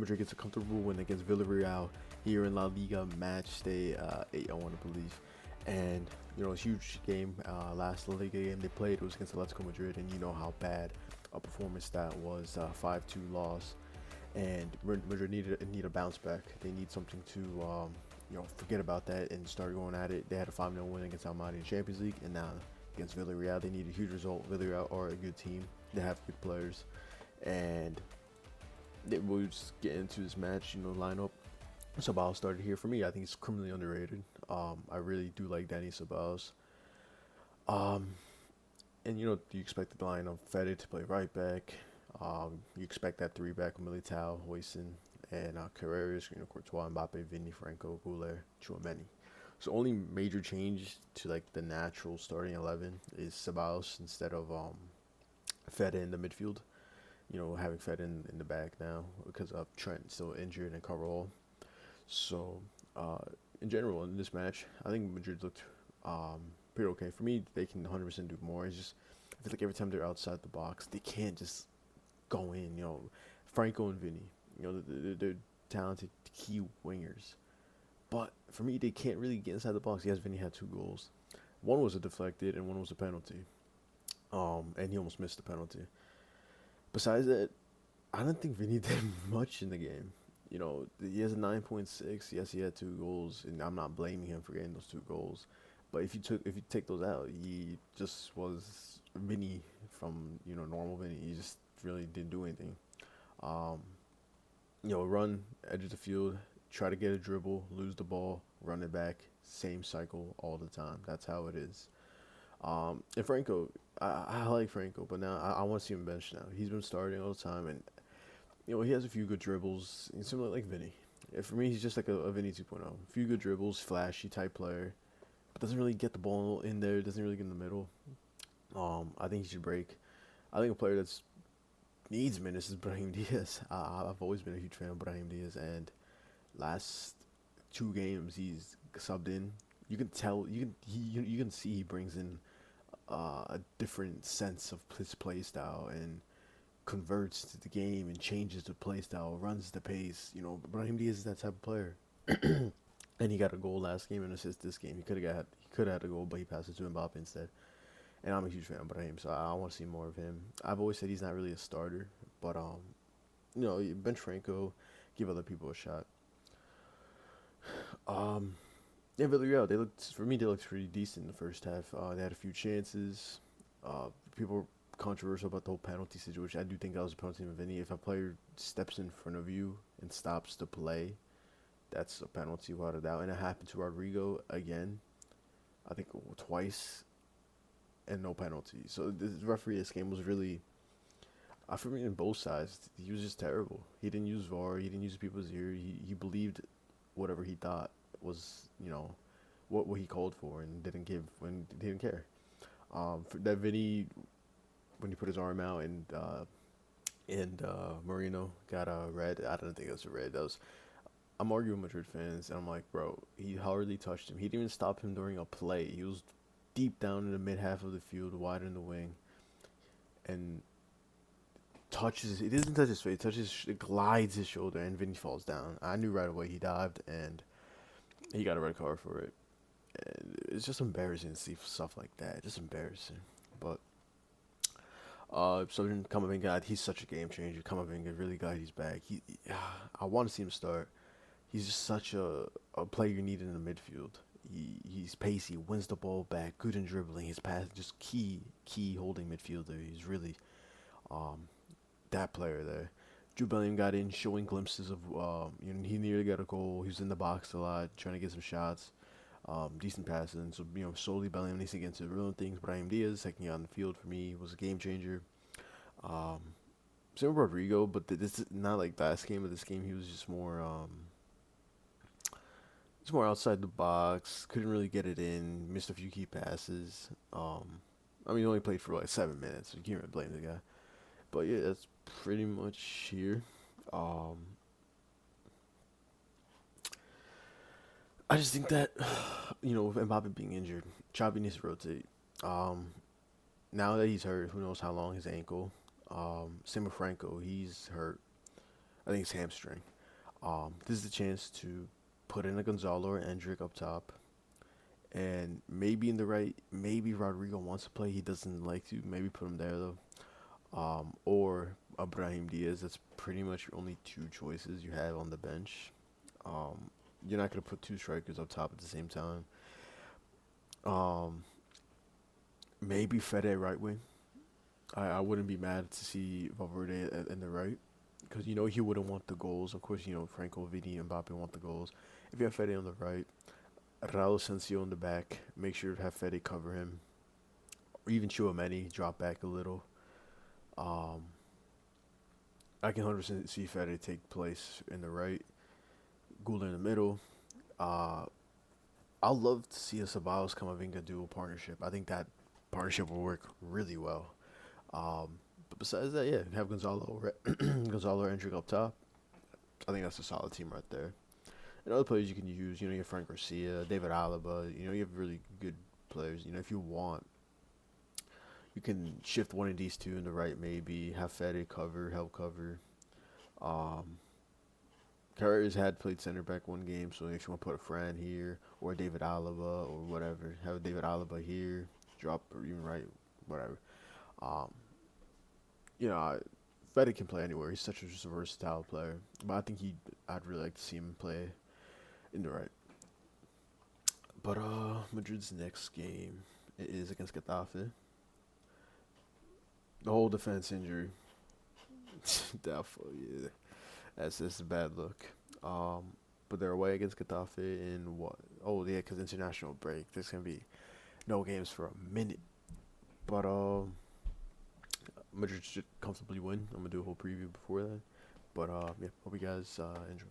Madrid gets a comfortable win against Villarreal here in La Liga match day 8, I want to believe. And, a huge game. Last La Liga game they played was against Atletico Madrid, and you know how bad a performance that was, 5-2 loss. And Madrid need a bounce back. They need something to, forget about that and start going at it. They had a 5-0 win against Almaty in the Champions League, and now against Villarreal, they need a huge result. Villarreal are a good team. They have good players, and we'll just get into this match, lineup. Sabal started here for me. I think he's criminally underrated. I really do like Danny Sabals. Um, and you expect the line of Fede to play right back. You expect that three back with Militao, Hoyson, and Carreras, Courtois, Mbappe, Vini, Franco, Goulet, Chouameni. So only major change to like the natural starting 11 is Ceballos instead of Fede in the midfield. Having Fed in the back now because of Trent still injured and Carvajal. So, in general, in this match, I think Madrid looked pretty okay. For me, they can 100% do more. It's just, I feel like every time they're outside the box, they can't just go in. Franco and Vinny, they're talented key wingers. But for me, they can't really get inside the box. Yes, Vinny had 2 goals. One was a deflected and one was a penalty. And he almost missed the penalty. Besides that, I don't think Vinny did much in the game. He has a 9.6. Yes, he had 2 goals, and I'm not blaming him for getting those 2 goals. But if you take those out, he just was Vinny from normal Vinny. He just really didn't do anything. Run edge of the field, try to get a dribble, lose the ball, run it back, same cycle all the time. That's how it is. And Franco, I like Franco, but now I want to see him benched now. He's been starting all the time, and he has a few good dribbles, similar like Vinny. For me, he's just like a Vinny 2.0. A few good dribbles, flashy type player, but doesn't really get the ball in there. Doesn't really get in the middle. I think he should break. I think a player that's needs minutes is Brahim Diaz. I've always been a huge fan of Brahim Diaz, and last 2 games he's subbed in. You can tell, you can see he brings in a different sense of his play style and converts to the game and changes the play style, runs the pace. Brahim Diaz is that type of player. And he got a goal last game and assist this game. He could have had a goal, but he passed it to Mbappe instead. And I'm a huge fan of Brahim, so I want to see more of him. I've always said he's not really a starter, but bench Franco, give other people a shot. Yeah, Villarreal, they looked pretty decent in the first half. They had a few chances. People were controversial about the whole penalty situation. I do think that was a penalty of Vinny. If a player steps in front of you and stops the play, that's a penalty without a doubt. And it happened to Rodrigo again, I think twice, and no penalty. So the referee this game was really, for me, on both sides, he was just terrible. He didn't use VAR. He didn't use people's ear. He believed whatever he thought was, what he called for, and didn't care. For that Vinny, when he put his arm out and Marino got a red. I don't think it was a red. I'm arguing with Madrid fans, and I'm like, bro, he hardly touched him. He didn't even stop him during a play. He was deep down in the mid half of the field, wide in the wing, and it doesn't touch his face. It glides his shoulder, and Vinny falls down. I knew right away he dived, and he got a red card for it. And it's just embarrassing to see stuff like that. Just embarrassing. But so then Kamavinga, he's such a game changer. Kamavinga really got his back. I want to see him start. He's just such a player you need in the midfield. He's pacey, wins the ball back, good in dribbling. His pass, just key holding midfielder. He's really that player there. Jude Bellingham got in, showing glimpses of he nearly got a goal. He was in the box a lot, trying to get some shots, decent passing. So slowly Bellingham needs to get into the real things. Brahim Diaz taking on the field for me was a game changer. Same with Rodrigo, but this is not like last game. But this game he was just more outside the box. Couldn't really get it in. Missed a few key passes. He only played for like 7 minutes. So you can't really blame the guy. But yeah, that's pretty much here. I just think that, with Mbappe being injured, Xavi needs to rotate. Now that he's hurt, who knows how long his ankle. Same with Franco, he's hurt. I think it's hamstring. This is the chance to put in a Gonzalo or Endrick up top, and maybe in the right. Maybe Rodrigo wants to play. He doesn't like to. Maybe put him there though. Or Ibrahim Diaz. That's pretty much your only two choices you have on the bench. Um, you're not gonna put two strikers up top at the same time. Um, Maybe Fede right wing. I wouldn't be mad to see Valverde in the right, because he wouldn't want the goals. Of course, Franco, Vini, and Mbappe want the goals. If you have Fede on the right, Raul Sensio in the back, make sure to have Fede cover him, or even Chouameni drop back a little. Um, I can 100% see Fede take place in the right, Gula in the middle. Uh, I'd love to see a Ceballos Camavinga dual partnership. I think that partnership will work really well. But besides that, yeah, have Gonzalo, Gonzalo Endrick up top. I think that's a solid team right there. And other players you can use, you have Frank Garcia, David Alaba. You have really good players. If you want, you can shift one of these two in the right, maybe have Fede cover, help cover. Um, Carrer's had played center back one game, so if you want to put a Fran here or David Alaba or whatever, have David Alaba here, drop or even right, whatever. Um, you know, I, Fede can play anywhere. He's such a just a versatile player, but I'd really like to see him play in the right. But Madrid's next game it is against Getafe. The whole defense injury, doubtful. Yeah, that's a bad look. Um, but they're away against Getafe in what? Oh yeah, because international break. There's gonna be no games for a minute. But Madrid should comfortably win. I'm gonna do a whole preview before that. But yeah, hope you guys enjoy.